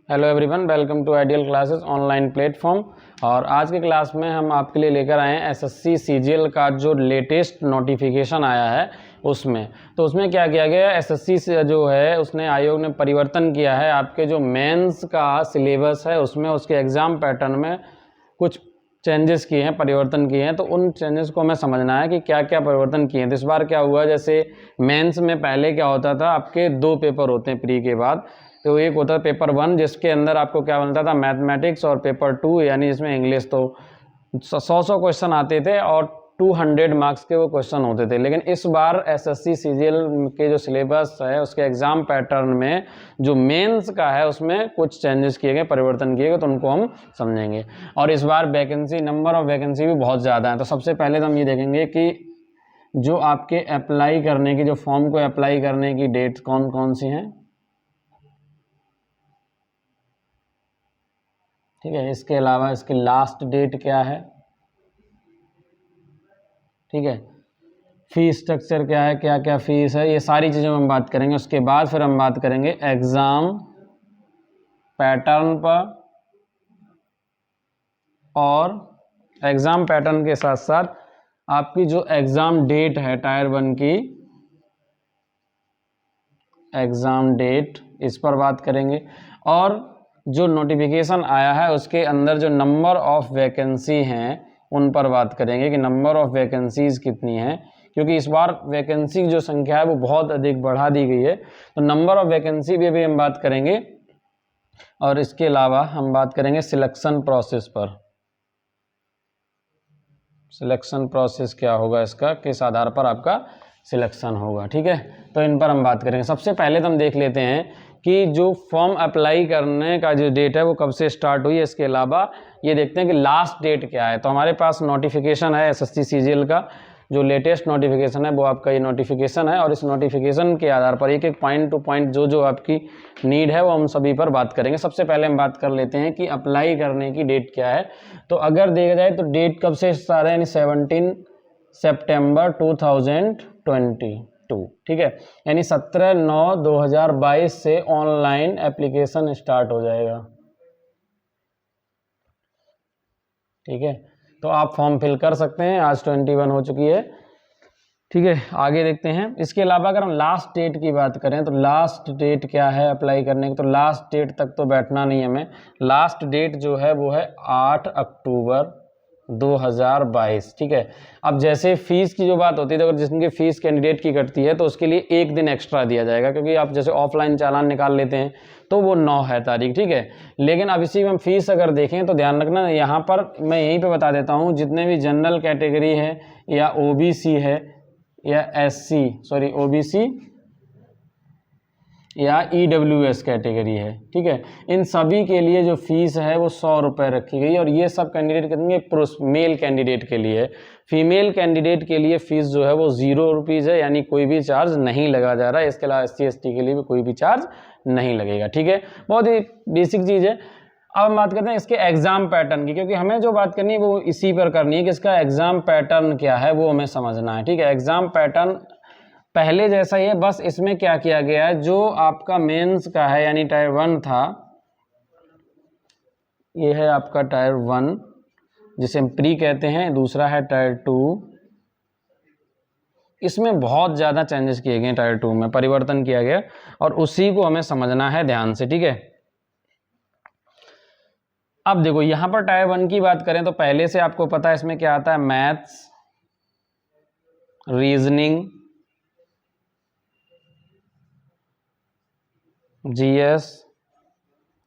Hello everyone, welcome to Ideal Classes online platform. और आज के क्लास में हम आपके लिए लेकर आए हैं एसएससी सीजीएल का जो लेटेस्ट नोटिफिकेशन आया है उसमें क्या किया गया है। एसएससी से जो है उसने आयोग ने परिवर्तन किया है। आपके जो मेंस का सिलेबस है उसमें उसके एग्ज़ाम पैटर्न में कुछ चेंजेस किए हैं, परिवर्तन किए हैं। तो उन चेंजेस को हमें समझना है कि क्या क्या परिवर्तन किए हैं। तो इस बार क्या हुआ, जैसे मेंस में पहले क्या होता था, आपके 2 पेपर होते हैं प्री के बाद। तो एक होता है पेपर 1 जिसके अंदर आपको क्या बनता था, मैथमेटिक्स, और पेपर 2 यानी इसमें इंग्लिश। तो 100 क्वेश्चन आते थे और 200 मार्क्स के वो क्वेश्चन होते थे। लेकिन इस बार एसएससी सीजीएल के जो सिलेबस है उसके एग्ज़ाम पैटर्न में जो मेंस का है उसमें कुछ चेंजेस किए गए, परिवर्तन किए गए, तो उनको हम समझेंगे। और इस बार वैकेंसी, नंबर ऑफ वैकेंसी भी बहुत ज़्यादा है। तो सबसे पहले तो हम ये देखेंगे कि जो आपके अप्लाई करने की, जो फॉर्म को अप्लाई करने की डेट्स कौन कौन सी हैं, ठीक है। इसके अलावा इसकी लास्ट डेट क्या है, ठीक है। फीस स्ट्रक्चर क्या है, क्या क्या फीस है, ये सारी चीज़ों में हम बात करेंगे। उसके बाद फिर हम बात करेंगे एग्ज़ाम पैटर्न पर, और एग्ज़ाम पैटर्न के साथ साथ आपकी जो एग्ज़ाम डेट है टायर 1 की एग्ज़ाम डेट, इस पर बात करेंगे। और जो नोटिफिकेशन आया है उसके अंदर जो नंबर ऑफ़ वैकेंसी हैं उन पर बात करेंगे कि नंबर ऑफ़ वैकेंसीज़ कितनी हैं, क्योंकि इस बार वैकेंसी जो संख्या है वो बहुत अधिक बढ़ा दी गई है। तो नंबर ऑफ़ वैकेंसी भी हम बात करेंगे। और इसके अलावा हम बात करेंगे सिलेक्शन प्रोसेस पर। सिलेक्शन प्रोसेस क्या होगा इसका, किस आधार पर आपका सिलेक्शन होगा, ठीक है। तो इन पर हम बात करेंगे। सबसे पहले तो हम देख लेते हैं कि जो फॉर्म अप्लाई करने का जो डेट है वो कब से स्टार्ट हुई है। इसके अलावा ये देखते हैं कि लास्ट डेट क्या है। तो हमारे पास नोटिफिकेशन है एसएससी सीजीएल का, जो लेटेस्ट नोटिफिकेशन है वो आपका ये नोटिफिकेशन है। और इस नोटिफिकेशन के आधार पर एक एक पॉइंट टू पॉइंट जो आपकी नीड है वो हम सभी पर बात करेंगे। सबसे पहले हम बात कर लेते हैं कि अप्लाई करने की डेट क्या है। तो अगर देखा जाए तो डेट कब से स्टार्ट है, यानी 17 सितंबर 2022, ठीक है। यानी 17/9/2022 से ऑनलाइन एप्लीकेशन स्टार्ट हो जाएगा, ठीक है। तो आप फॉर्म फिल कर सकते हैं। आज 21 हो चुकी है, ठीक है। आगे देखते हैं। इसके अलावा अगर हम लास्ट डेट की बात करें तो लास्ट डेट क्या है अप्लाई करने की, तो लास्ट डेट तक तो बैठना नहीं हमें। लास्ट डेट जो है वो है 8 अक्टूबर 2022, ठीक है। अब जैसे फीस की जो बात होती है, तो अगर जिसकी फीस कैंडिडेट की कटती है तो उसके लिए 1 दिन एक्स्ट्रा दिया जाएगा, क्योंकि आप जैसे ऑफलाइन चालान निकाल लेते हैं तो वो 9 है तारीख, ठीक है। लेकिन अब इसी में हम फीस अगर देखें तो ध्यान रखना, यहाँ पर मैं यहीं पे बता देता हूँ, जितने भी जनरल कैटेगरी है या ओबीसी है या ओबीसी या ईडब्ल्यूएस कैटेगरी है, ठीक है। इन सभी के लिए जो फीस है वो 100 रुपये रखी गई। और ये सब कैंडिडेट कितने, पुरुष मेल कैंडिडेट के लिए। फीमेल कैंडिडेट के लिए फ़ीस जो है वो 0 रुपीज़ है, यानी कोई भी चार्ज नहीं लगा जा रहा है। इसके अलावा SC ST के लिए भी कोई भी चार्ज नहीं लगेगा, ठीक है। बहुत ही बेसिक चीज़ है। अब हम बात करते हैं इसके एग्ज़ाम पैटर्न की, क्योंकि हमें जो बात करनी है वो इसी पर करनी है कि इसका एग्ज़ाम पैटर्न क्या है वो हमें समझना है, ठीक है। एग्ज़ाम पैटर्न पहले जैसा ही है, बस इसमें क्या किया गया है, जो आपका मेंस का है यानी टायर 1 था, ये है आपका टायर 1 जिसे हम प्री कहते हैं, दूसरा है टायर 2। इसमें बहुत ज़्यादा चेंजेस किए गए, टायर 2 में परिवर्तन किया गया, और उसी को हमें समझना है ध्यान से, ठीक है। अब देखो यहाँ पर टायर 1 की बात करें तो पहले से आपको पता है इसमें क्या आता है, मैथ्स, रीजनिंग, जीएस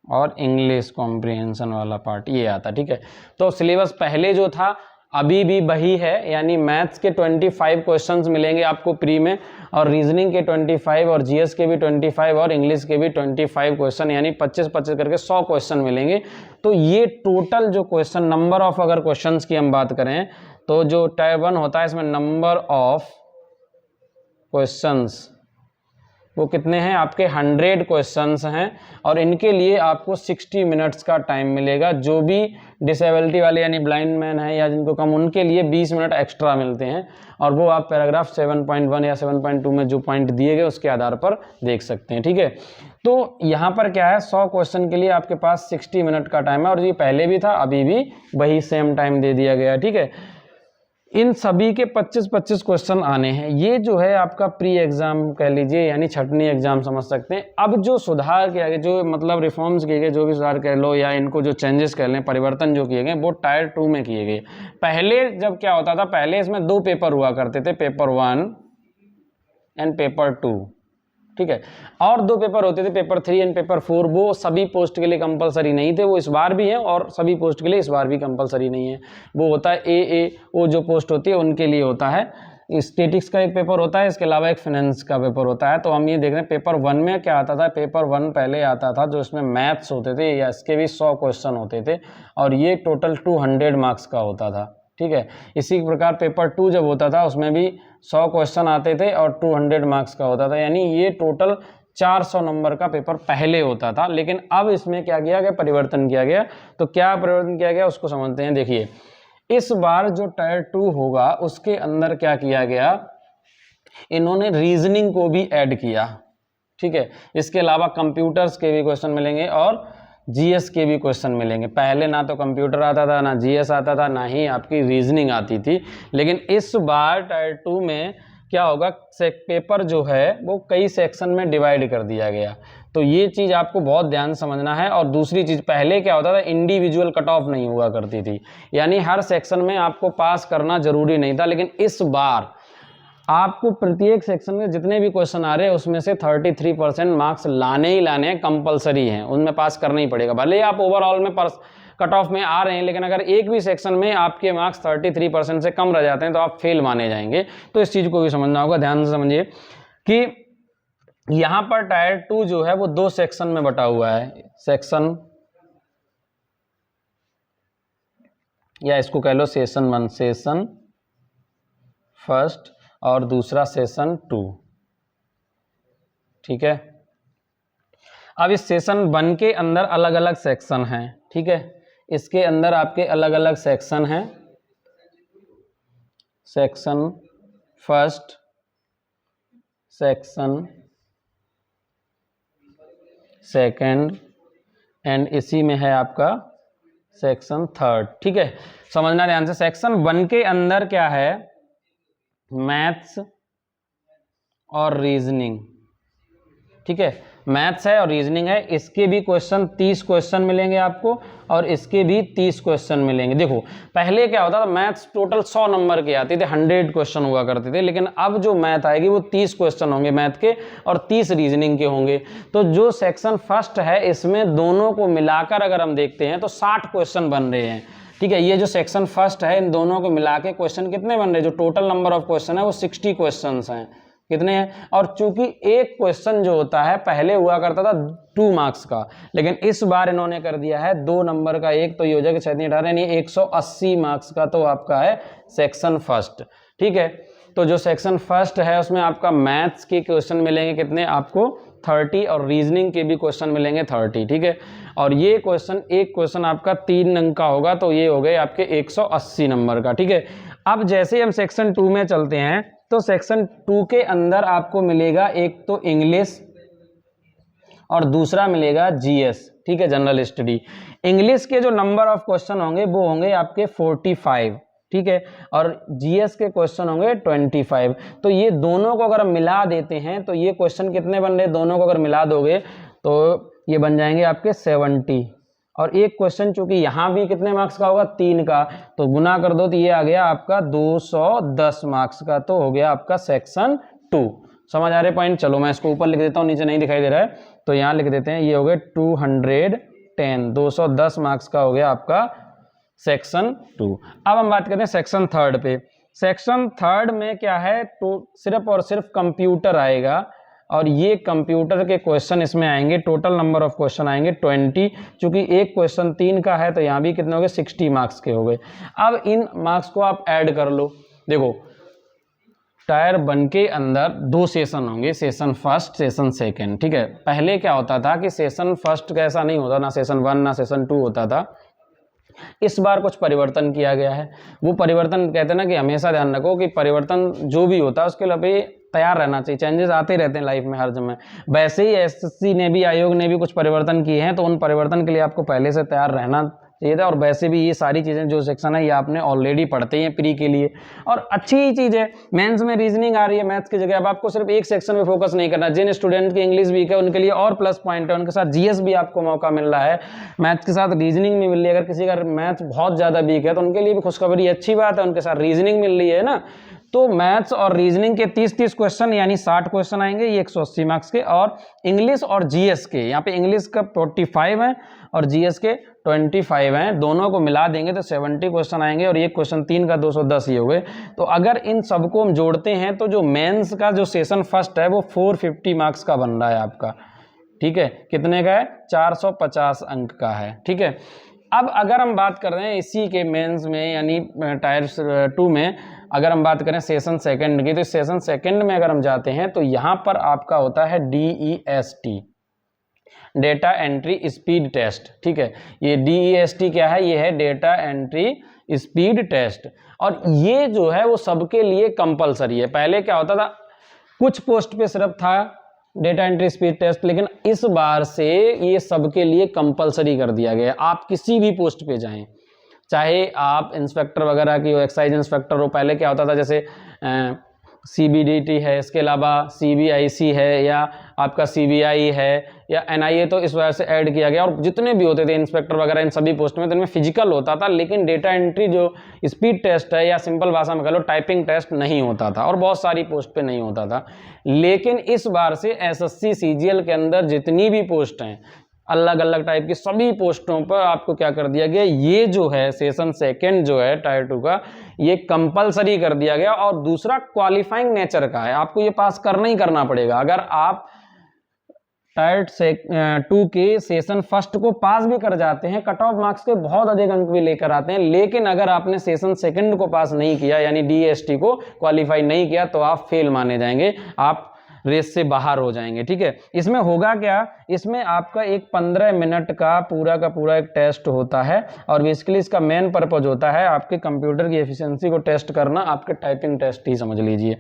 और इंग्लिश कॉम्प्रिहेंशन वाला पार्ट ये आता, ठीक है। तो सिलेबस पहले जो था अभी भी वही है, यानी मैथ्स के 25 क्वेश्चंस मिलेंगे आपको प्री में, और रीजनिंग के 25, और जीएस के भी 25, और इंग्लिश के भी 25 क्वेश्चन, यानी 25-25 करके 100 क्वेश्चन मिलेंगे। तो ये टोटल जो क्वेश्चन, नंबर ऑफ अगर क्वेश्चंस की हम बात करें तो जो टायर 1 होता है इसमें नंबर ऑफ क्वेश्चंस वो कितने हैं आपके, 100 क्वेश्चंस हैं। और इनके लिए आपको 60 मिनट्स का टाइम मिलेगा। जो भी डिसेबिलिटी वाले यानी ब्लाइंड मैन है या जिनको कम, उनके लिए 20 मिनट एक्स्ट्रा मिलते हैं। और वो आप पैराग्राफ 7.1 या 7.2 में जो पॉइंट दिए गए उसके आधार पर देख सकते हैं, ठीक है। तो यहाँ पर क्या है, 100 क्वेश्चन के लिए आपके पास 60 मिनट का टाइम है, और ये पहले भी था, अभी भी वही सेम टाइम दे दिया गया, ठीक है। इन सभी के 25-25 क्वेश्चन आने हैं। ये जो है आपका प्री एग्जाम कह लीजिए, यानी छटनी एग्जाम समझ सकते हैं। अब जो सुधार किया गया, जो मतलब रिफॉर्म्स किए गए, जो भी सुधार कह लो या इनको जो चेंजेस कह लें, परिवर्तन जो किए गए, वो टायर 2 में किए गए। पहले जब क्या होता था, पहले इसमें 2 पेपर हुआ करते थे, पेपर 1 एंड पेपर 2, ठीक है, और 2 पेपर होते थे, पेपर 3 एंड पेपर 4। वो सभी पोस्ट के लिए कंपलसरी नहीं थे, वो इस बार भी हैं, और सभी पोस्ट के लिए इस बार भी कंपलसरी नहीं है। वो होता है AAO जो पोस्ट होती है उनके लिए होता है। स्टेटिक्स का एक पेपर होता है, इसके अलावा एक फाइनेंस का पेपर होता है। तो हम ये देख रहे हैं पेपर 1 में क्या आता था। पेपर 1 पहले आता था जो इसमें मैथ्स होते थे, या इसके भी 100 क्वेश्चन होते थे, और ये टोटल 200 मार्क्स का होता था, ठीक है। इसी प्रकार पेपर 2 जब होता था उसमें भी 100 क्वेश्चन आते थे और 200 मार्क्स का होता था, यानी ये टोटल 400 नंबर का पेपर पहले होता था। लेकिन अब इसमें क्या किया गया, परिवर्तन किया गया। तो क्या परिवर्तन किया गया उसको समझते हैं। देखिए, इस बार जो टायर 2 होगा उसके अंदर क्या किया गया, इन्होंने रीजनिंग को भी ऐड किया, ठीक है। इसके अलावा कंप्यूटर्स के भी क्वेश्चन मिलेंगे और जीएस के भी क्वेश्चन मिलेंगे। पहले ना तो कंप्यूटर आता था, ना जीएस आता था, ना ही आपकी रीजनिंग आती थी। लेकिन इस बार टायर 2 में क्या होगा, पेपर जो है वो कई सेक्शन में डिवाइड कर दिया गया। तो ये चीज़ आपको बहुत ध्यान समझना है। और दूसरी चीज़, पहले क्या होता था, इंडिविजुअल कट ऑफ नहीं हुआ करती थी, यानी हर सेक्शन में आपको पास करना जरूरी नहीं था। लेकिन इस बार आपको प्रत्येक सेक्शन में जितने भी क्वेश्चन आ रहे हैं उसमें से 33% मार्क्स लाने ही लाने हैं, कंपलसरी हैं, उनमें पास करना ही पड़ेगा। भले ही आप ओवरऑल में कट ऑफ में आ रहे हैं, लेकिन अगर एक भी सेक्शन में आपके मार्क्स 33% से कम रह जाते हैं तो आप फेल माने जाएंगे। तो इस चीज़ को भी समझना होगा। ध्यान से समझिए कि यहाँ पर टायर 2 जो है वो 2 सेक्शन में बटा हुआ है। सेक्शन, या इसको कह लो सेशन 1, सेशन फर्स्ट, और दूसरा सेशन 2, ठीक है। अब इस सेशन 1 के अंदर अलग अलग सेक्शन हैं, ठीक है। इसके अंदर आपके अलग अलग सेक्शन हैं। Section first, section second, and इसी में है आपका सेक्शन 3, ठीक है। समझना ध्यान से। सेक्शन 1 के अंदर क्या है, मैथ्स और रीजनिंग, ठीक है। मैथ्स है और रीजनिंग है। इसके भी क्वेश्चन 30 क्वेश्चन मिलेंगे आपको, और इसके भी 30 क्वेश्चन मिलेंगे। देखो, पहले क्या होता था, मैथ्स टोटल 100 नंबर के आते थे, 100 क्वेश्चन हुआ करते थे। लेकिन अब जो मैथ आएगी वो 30 क्वेश्चन होंगे मैथ के, और 30 रीजनिंग के होंगे। तो जो सेक्शन फर्स्ट है इसमें दोनों को मिलाकर अगर हम देखते हैं तो 60 क्वेश्चन बन रहे हैं, ठीक है। ये जो सेक्शन फर्स्ट है, इन दोनों को मिला के क्वेश्चन कितने बन रहे हैं, जो टोटल नंबर ऑफ क्वेश्चन है वो 60 क्वेश्चन हैं। कितने हैं, और चूंकि एक क्वेश्चन जो होता है पहले हुआ करता था 2 मार्क्स का, लेकिन इस बार इन्होंने कर दिया है 2 नंबर का एक, तो ये हो जाएगा 18 यानी 180 मार्क्स का तो आपका है सेक्शन फर्स्ट, ठीक है। तो जो सेक्शन फर्स्ट है उसमें आपका मैथ्स के क्वेश्चन मिलेंगे कितने आपको, 30, और रीजनिंग के भी क्वेश्चन मिलेंगे 30, ठीक है। और ये क्वेश्चन, एक क्वेश्चन आपका 3 अंक का होगा, तो ये हो गए आपके 180 नंबर का, ठीक है। अब जैसे हम सेक्शन 2 में चलते हैं तो सेक्शन 2 के अंदर आपको मिलेगा एक तो इंग्लिश और दूसरा मिलेगा जीएस, ठीक है, जनरल स्टडी। इंग्लिश के जो नंबर ऑफ क्वेश्चन होंगे वो होंगे आपके 45, ठीक है, और जीएस के क्वेश्चन होंगे 25। तो ये दोनों को अगर हम मिला देते हैं तो ये क्वेश्चन कितने बन रहे, दोनों को अगर मिला दोगे तो ये बन जाएंगे आपके 70। और एक क्वेश्चन चूंकि यहाँ भी कितने मार्क्स का होगा, 3 का, तो गुना कर दो तो ये आ गया आपका 210 मार्क्स का, तो हो गया आपका सेक्शन 2। समझ आ रहे पॉइंट। चलो मैं इसको ऊपर लिख देता हूँ, नीचे नहीं दिखाई दे रहा है, तो यहाँ लिख देते हैं, ये हो गए 210, 210 मार्क्स का हो गया आपका सेक्शन 2। अब हम बात करते हैं सेक्शन 3 पे। सेक्शन 3 में क्या है, तो सिर्फ और सिर्फ कंप्यूटर आएगा, और ये कंप्यूटर के क्वेश्चन इसमें आएंगे। टोटल नंबर ऑफ क्वेश्चन आएंगे 20, चूंकि एक क्वेश्चन 3 का है तो यहाँ भी कितने हो गए, 60 मार्क्स के हो गए। अब इन मार्क्स को आप ऐड कर लो। देखो, टायर 1 के अंदर 2 सेशन होंगे, सेशन फर्स्ट, सेशन सेकंड, ठीक है। पहले क्या होता था कि सेशन फर्स्ट कैसा नहीं होता, ना सेशन 1 ना सेशन 2 होता था, इस बार कुछ परिवर्तन किया गया है। वो परिवर्तन कहते हैं ना कि हमेशा ध्यान रखो कि परिवर्तन जो भी होता है उसके लिए तैयार रहना चाहिए। चेंजेस आते रहते हैं लाइफ में हर समय। वैसे ही एसएससी ने भी, आयोग ने भी कुछ परिवर्तन किए हैं, तो उन परिवर्तन के लिए आपको पहले से तैयार रहना चाहिए था। और वैसे भी ये सारी चीज़ें जो सेक्शन है ये आपने ऑलरेडी पढ़ते हैं प्री के लिए, और अच्छी ही चीज़ है। मेंस में रीजनिंग आ रही है मैथ्स की जगह। अब आपको सिर्फ एक सेक्शन में फोकस नहीं करना। जिन स्टूडेंट की इंग्लिश वीक है उनके लिए और प्लस पॉइंट है, उनके साथ जीएस भी आपको मौका मिल रहा है, मैथ्स के साथ रीजनिंग भी मिल रही है। अगर किसी का मैथ्स बहुत ज़्यादा वीक है तो उनके लिए भी खुशखबरी, अच्छी बात है, उनके साथ रीजनिंग मिल रही है ना। तो मैथ्स और रीजनिंग के 30-30 क्वेश्चन यानी 60 क्वेश्चन आएंगे, ये 180 मार्क्स के। और इंग्लिश और जीएस के, यहाँ पे इंग्लिश का 45 है और जीएस के 25 हैं, दोनों को मिला देंगे तो 70 क्वेश्चन आएंगे, और एक क्वेश्चन 3 का 210 ये हुए। तो अगर इन सबको हम जोड़ते हैं तो जो मेंस का जो सेशन फर्स्ट है वो 450 मार्क्स का बन रहा है आपका। ठीक है, कितने का है? 450 अंक का है। ठीक है, अब अगर हम बात कर रहे हैं इसी के मेंस में यानी टायर 2 में, अगर हम बात करें सेशन सेकंड की, तो सेशन सेकंड में अगर हम जाते हैं तो यहाँ पर आपका होता है DEST, data entry speed test. ठीक है, ये DEST क्या है? ये है डेटा एंट्री स्पीड टेस्ट, और ये जो है वो सबके लिए कंपलसरी है। पहले क्या होता था, कुछ पोस्ट पे सिर्फ था डेटा एंट्री स्पीड टेस्ट, लेकिन इस बार से ये सबके लिए कंपलसरी कर दिया गया है। आप किसी भी पोस्ट पे जाएं, चाहे आप इंस्पेक्टर वगैरह की हो, एक्साइज इंस्पेक्टर हो। पहले क्या होता था, जैसे CBDT है, इसके अलावा CBIC है, या आपका CBI है, या NIA, तो इस वजह से ऐड किया गया। और जितने भी होते थे इंस्पेक्टर वगैरह इन सभी पोस्ट में, तो इनमें फिजिकल होता था, लेकिन डेटा एंट्री जो स्पीड टेस्ट है, या सिंपल भाषा में कह लो टाइपिंग टेस्ट, नहीं होता था, और बहुत सारी पोस्ट पे नहीं होता था। लेकिन इस बार से SSC CGL के अंदर जितनी भी पोस्ट हैं, अलग अलग टाइप की सभी पोस्टों पर आपको क्या कर दिया गया, ये जो है सेशन सेकंड जो है टायर 2 का, ये कंपलसरी कर दिया गया। और दूसरा क्वालिफाइंग नेचर का है, आपको ये पास करना ही करना पड़ेगा। अगर आप टायर 2 के सेशन फर्स्ट को पास भी कर जाते हैं, कट ऑफ मार्क्स के बहुत अधिक अंक भी लेकर आते हैं, लेकिन अगर आपने सेशन सेकंड को पास नहीं किया यानी DEST को क्वालिफाई नहीं किया, तो आप फेल माने जाएंगे, आप रेस से बाहर हो जाएंगे। ठीक है, इसमें होगा क्या, इसमें आपका एक 15 मिनट का पूरा एक टेस्ट होता है, और बेसिकली इसका मेन पर्पज होता है आपके कंप्यूटर की एफिशिएंसी को टेस्ट करना, आपके टाइपिंग टेस्ट ही समझ लीजिए।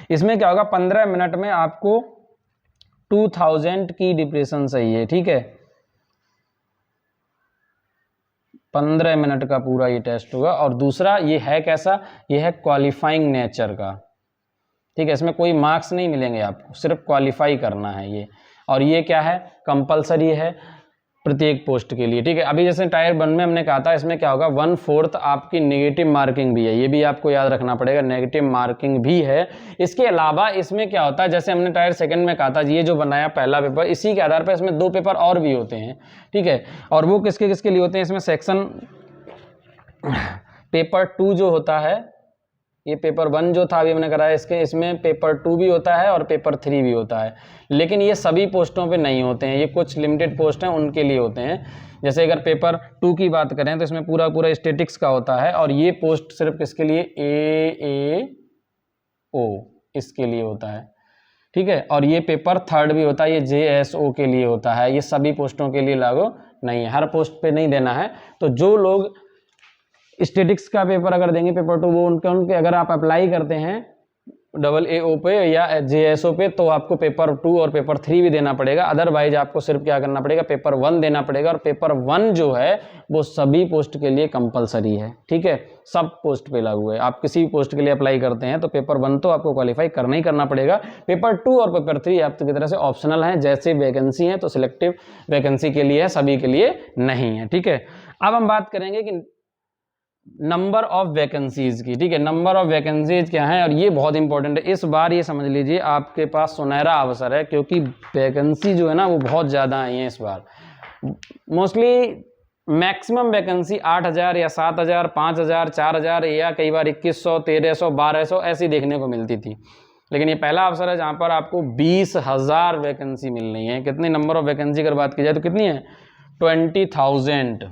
इसमें क्या होगा, 15 मिनट में आपको 2000 की डिप्रेशन चाहिए। ठीक है, 15 मिनट का पूरा ये टेस्ट होगा। और दूसरा ये है कैसा, ये है क्वालिफाइंग नेचर का। ठीक है, इसमें कोई मार्क्स नहीं मिलेंगे आपको, सिर्फ क्वालिफाई करना है ये। और ये क्या है, कंपलसरी है प्रत्येक पोस्ट के लिए। ठीक है, अभी जैसे टायर 1 में हमने कहा था, इसमें क्या होगा, 1/4 आपकी नेगेटिव मार्किंग भी है, ये भी आपको याद रखना पड़ेगा, नेगेटिव मार्किंग भी है। इसके अलावा इसमें क्या होता है, जैसे हमने टायर 2 में कहा था, ये जो बनाया पहला पेपर, इसी के आधार पर इसमें 2 पेपर और भी होते हैं। ठीक है, और वो किसके किसके लिए होते हैं, इसमें सेक्शन पेपर 2 जो होता है, ये पेपर 1 जो था अभी हमने कराया, इसमें पेपर 2 भी होता है और पेपर 3 भी होता है, लेकिन ये सभी पोस्टों पे नहीं होते हैं, ये कुछ लिमिटेड पोस्ट हैं उनके लिए होते हैं। जैसे अगर पेपर 2 की बात करें तो इसमें पूरा स्टैटिक्स का होता है, और ये पोस्ट सिर्फ किसके लिए, AAO इसके लिए होता है। ठीक है, और ये पेपर 3 भी होता है, ये JSO के लिए होता है, ये सभी पोस्टों के लिए लागू नहीं है, हर पोस्ट पे नहीं देना है। तो जो लोग स्टैटिक्स का पेपर अगर देंगे पेपर 2, वो उनके अगर आप अप्लाई करते हैं AAO पे या JSO पे, तो आपको पेपर 2 और पेपर 3 भी देना पड़ेगा। अदरवाइज आपको सिर्फ क्या करना पड़ेगा, पेपर 1 देना पड़ेगा, और पेपर 1 जो है वो सभी पोस्ट के लिए कंपलसरी है। ठीक है, सब पोस्ट पे लागू है। आप किसी भी पोस्ट के लिए अप्लाई करते हैं तो पेपर 1 तो आपको क्वालिफाई करना ही करना पड़ेगा। पेपर 2 और पेपर 3 आपकी तरह से ऑप्शनल है, जैसे वैकेंसी है तो सिलेक्टिव वैकेंसी के लिए है, सभी के लिए नहीं है। ठीक है, अब हम बात करेंगे कि नंबर ऑफ वैकेंसीज की। ठीक है, नंबर ऑफ वैकेंसीज क्या है, और ये बहुत इंपॉर्टेंट है। इस बार ये समझ लीजिए आपके पास सुनहरा अवसर है, क्योंकि वैकेंसी जो है ना वो बहुत ज़्यादा आई है इस बार। मोस्टली मैक्सिमम वैकेंसी 8000 या 7000, 5000, 4000, या कई बार 2100, 1300, 1200 ऐसी देखने को मिलती थी। लेकिन ये पहला अवसर है जहाँ पर आपको 20,000 वैकेंसी मिल रही है। कितनी नंबर ऑफ वैकेंसी अगर बात की जाए तो कितनी है, 20,000।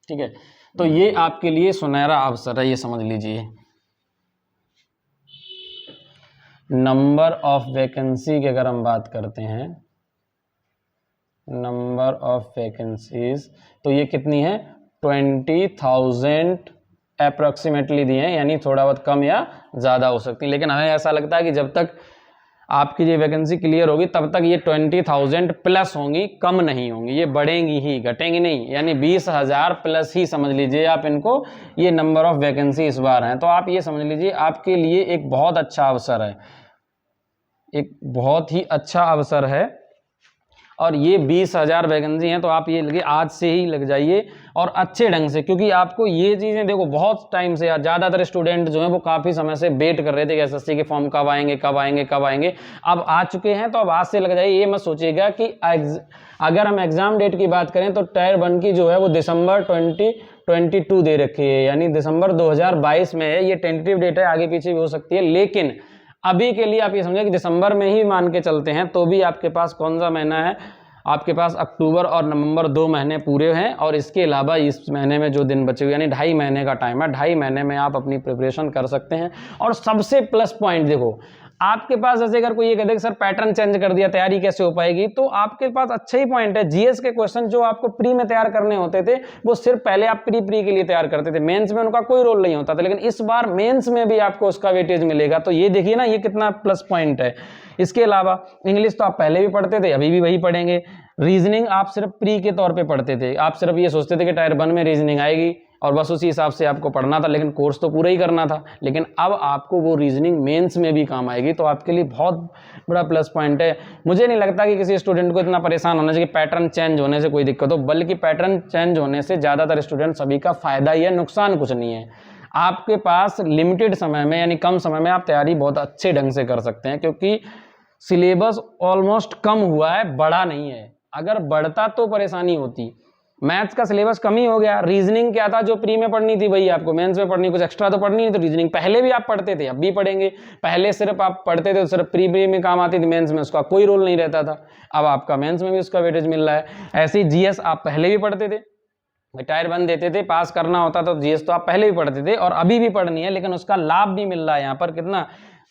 ठीक है, तो ये आपके लिए सुनहरा अवसर है, ये समझ लीजिए। नंबर ऑफ वैकेंसी की अगर हम बात करते हैं, नंबर ऑफ वैकेंसीज, तो ये कितनी है 20,000 अप्रॉक्सीमेटली दिए हैं, यानी थोड़ा बहुत कम या ज़्यादा हो सकती है। लेकिन हमें ऐसा लगता है कि जब तक आपकी ये वैकेंसी क्लियर होगी तब तक ये 20,000 प्लस होंगी, कम नहीं होंगी, ये बढ़ेंगी ही, घटेंगी नहीं, यानी 20,000 प्लस ही समझ लीजिए आप इनको, ये नंबर ऑफ वैकेंसी इस बार हैं। तो आप ये समझ लीजिए आपके लिए एक बहुत अच्छा अवसर है, एक बहुत ही अच्छा अवसर है। और ये 20,000 वैकेंसी हैं, तो आप ये लगे आज से ही लग जाइए और अच्छे ढंग से, क्योंकि आपको ये चीज़ें देखो बहुत टाइम से, ज़्यादातर स्टूडेंट जो हैं वो काफ़ी समय से वेट कर रहे थे कि एसएससी के फॉर्म कब आएंगे कब आएंगे कब आएंगे। अब आ चुके हैं, तो अब आज से लग जाइए। ये मत सोचिएगा कि अगर हम एग्ज़ाम डेट की बात करें तो टायर 1 की जो है वो दिसंबर 2022 दे रखी है, यानी दिसंबर 2022 में है। ये टेंटेटिव डेट है, आगे पीछे भी हो सकती है, लेकिन अभी के लिए आप ये समझें कि दिसंबर में ही मान के चलते हैं, तो भी आपके पास कौन सा महीना है, आपके पास अक्टूबर और नवंबर 2 महीने पूरे हैं। और इसके अलावा इस महीने में जो दिन बचे हुए, यानी 2.5 महीने का टाइम है, 2.5 महीने में आप अपनी प्रिपरेशन कर सकते हैं। और सबसे प्लस पॉइंट देखो, आपके पास जैसे अगर कोई ये कहते कि सर पैटर्न चेंज कर दिया, तैयारी कैसे हो पाएगी, तो आपके पास अच्छा ही पॉइंट है। जीएस के क्वेश्चन जो आपको प्री में तैयार करने होते थे, वो सिर्फ पहले आप प्री के लिए तैयार करते थे, मेंस में उनका कोई रोल नहीं होता था, लेकिन इस बार मेंस में भी आपको उसका वेटेज मिलेगा। तो ये देखिए ना, ये कितना प्लस पॉइंट है। इसके अलावा इंग्लिश तो आप पहले भी पढ़ते थे, अभी भी वही पढ़ेंगे। रीजनिंग आप सिर्फ प्री के तौर पे पढ़ते थे, आप सिर्फ ये सोचते थे कि टायर 1 में रीजनिंग आएगी और बस उसी हिसाब से आपको पढ़ना था, लेकिन कोर्स तो पूरा ही करना था। लेकिन अब आपको वो रीजनिंग मेंस में भी काम आएगी, तो आपके लिए बहुत बड़ा प्लस पॉइंट है। मुझे नहीं लगता कि किसी स्टूडेंट को इतना परेशान होना चाहिए पैटर्न चेंज होने से कोई दिक्कत हो, बल्कि पैटर्न चेंज होने से ज़्यादातर स्टूडेंट सभी का फायदा ही है, नुकसान कुछ नहीं है। आपके पास लिमिटेड समय में, यानी कम समय में आप तैयारी बहुत अच्छे ढंग से कर सकते हैं, क्योंकि सिलेबस ऑलमोस्ट कम हुआ है, बढ़ा नहीं है। अगर बढ़ता तो परेशानी होती। मैथ्स का सिलेबस कम ही हो गया। रीजनिंग क्या था, जो प्री में पढ़नी थी वही आपको मेंस में पढ़नी, कुछ एक्स्ट्रा तो पढ़नी नहीं। तो रीजनिंग पहले भी आप पढ़ते थे, अब भी पढ़ेंगे। पहले सिर्फ आप पढ़ते थे तो सिर्फ प्री में काम आती थी, मेंस में उसका कोई रोल नहीं रहता था। अब आपका मेंस में भी उसका वेटेज मिल रहा है। ऐसे ही जीएस आप पहले भी पढ़ते थे, टायर 1 देते थे, पास करना होता तो जीएस तो आप पहले भी पढ़ते थे और अभी भी पढ़नी है, लेकिन उसका लाभ भी मिल रहा है। यहाँ पर कितना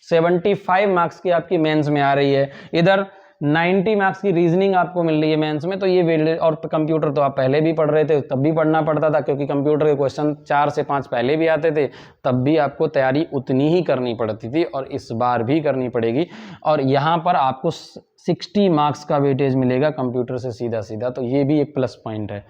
75 मार्क्स की आपकी मेंस में आ रही है, इधर 90 मार्क्स की रीजनिंग आपको मिल रही है मेंस में। तो ये वेटेज, और कंप्यूटर तो आप पहले भी पढ़ रहे थे, तब भी पढ़ना पड़ता था, क्योंकि कंप्यूटर के क्वेश्चन 4 से 5 पहले भी आते थे, तब भी आपको तैयारी उतनी ही करनी पड़ती थी और इस बार भी करनी पड़ेगी। और यहाँ पर आपको 60 मार्क्स का वेटेज मिलेगा कंप्यूटर से सीधा सीधा, तो ये भी एक प्लस पॉइंट है।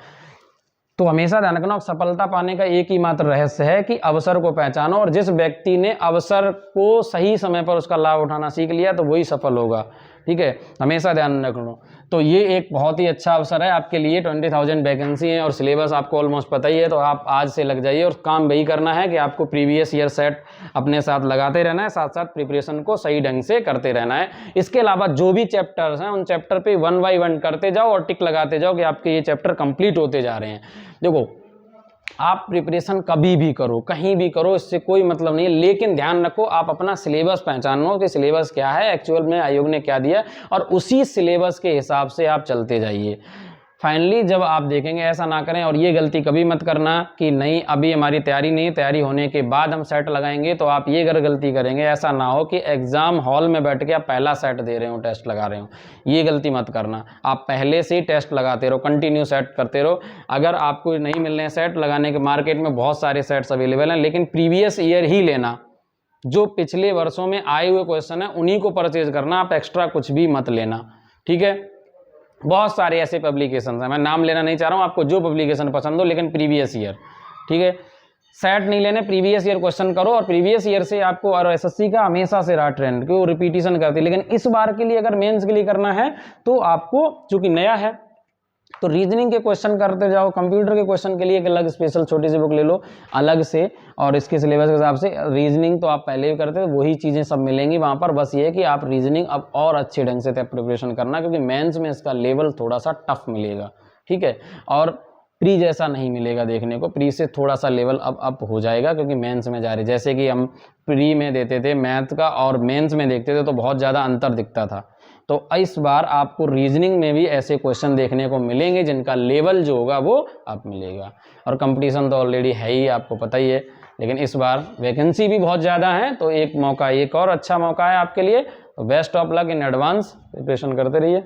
तो हमेशा ध्यान रखना, सफलता पाने का एक ही मात्र रहस्य है कि अवसर को पहचानो, और जिस व्यक्ति ने अवसर को सही समय पर उसका लाभ उठाना सीख लिया तो वही सफल होगा। ठीक है, हमेशा ध्यान रखना। तो ये एक बहुत ही अच्छा अवसर है आपके लिए। 20,000 वैकेंसी है और सिलेबस आपको ऑलमोस्ट पता ही है, तो आप आज से लग जाइए। और काम वही करना है कि आपको प्रीवियस ईयर सेट अपने साथ लगाते रहना है, साथ साथ प्रिपरेशन को सही ढंग से करते रहना है। इसके अलावा जो भी चैप्टर्स हैं उन चैप्टर पे 1 बाय 1 करते जाओ और टिक लगाते जाओ कि आपके ये चैप्टर कंप्लीट होते जा रहे हैं। देखो, आप प्रिपरेशन कभी भी करो, कहीं भी करो, इससे कोई मतलब नहीं है, लेकिन ध्यान रखो आप अपना सिलेबस पहचानो कि सिलेबस क्या है, एक्चुअल में आयोग ने क्या दिया, और उसी सिलेबस के हिसाब से आप चलते जाइए। फाइनली जब आप देखेंगे, ऐसा ना करें, और ये गलती कभी मत करना कि नहीं अभी हमारी तैयारी नहीं, तैयारी होने के बाद हम सेट लगाएंगे। तो आप ये अगर गलती करेंगे, ऐसा ना हो कि एग्जाम हॉल में बैठ के आप पहला सेट दे रहे हो, टेस्ट लगा रहे हो, ये गलती मत करना। आप पहले से ही टेस्ट लगाते रहो, कंटिन्यू सेट करते रहो। अगर आपको नहीं मिल रहे हैं सेट लगाने के, मार्केट में बहुत सारे सेट्स अवेलेबल हैं, लेकिन प्रीवियस ईयर ही लेना, जो पिछले वर्षों में आए हुए क्वेश्चन है उन्हीं को परचेज करना, आप एक्स्ट्रा कुछ भी मत लेना। ठीक है, बहुत सारे ऐसे पब्लिकेशन हैं, मैं नाम लेना नहीं चाह रहा हूँ, आपको जो पब्लिकेशन पसंद हो, लेकिन प्रीवियस ईयर। ठीक है, सेट नहीं लेने, प्रीवियस ईयर क्वेश्चन करो, और प्रीवियस ईयर से आपको, और एसएससी का हमेशा से रहा ट्रेंड कि वो रिपीटिशन करती है, लेकिन इस बार के लिए अगर मेंस के लिए करना है तो आपको, चूंकि नया है, तो रीजनिंग के क्वेश्चन करते जाओ। कंप्यूटर के क्वेश्चन के लिए एक अलग स्पेशल छोटी सी बुक ले लो अलग से, और इसके सिलेबस के हिसाब से। रीजनिंग तो आप पहले भी करते थे, वही चीज़ें सब मिलेंगी वहाँ पर, बस ये है कि आप रीजनिंग अब और अच्छे ढंग से प्रिपरेशन करना, क्योंकि मेंस में इसका लेवल थोड़ा सा टफ मिलेगा। ठीक है, और प्री जैसा नहीं मिलेगा देखने को, प्री से थोड़ा सा लेवल अब अप हो जाएगा, क्योंकि मेंस में जा रही, जैसे कि हम प्री में देते थे मैथ का और मेंस में देखते थे तो बहुत ज़्यादा अंतर दिखता था। तो इस बार आपको रीजनिंग में भी ऐसे क्वेश्चन देखने को मिलेंगे जिनका लेवल जो होगा वो अप मिलेगा। और कंपटीशन तो ऑलरेडी है ही, आपको पता ही है, लेकिन इस बार वैकेंसी भी बहुत ज़्यादा है, तो एक मौका, एक और अच्छा मौका है आपके लिए। तो best of luck in advance, preparation करते रहिए।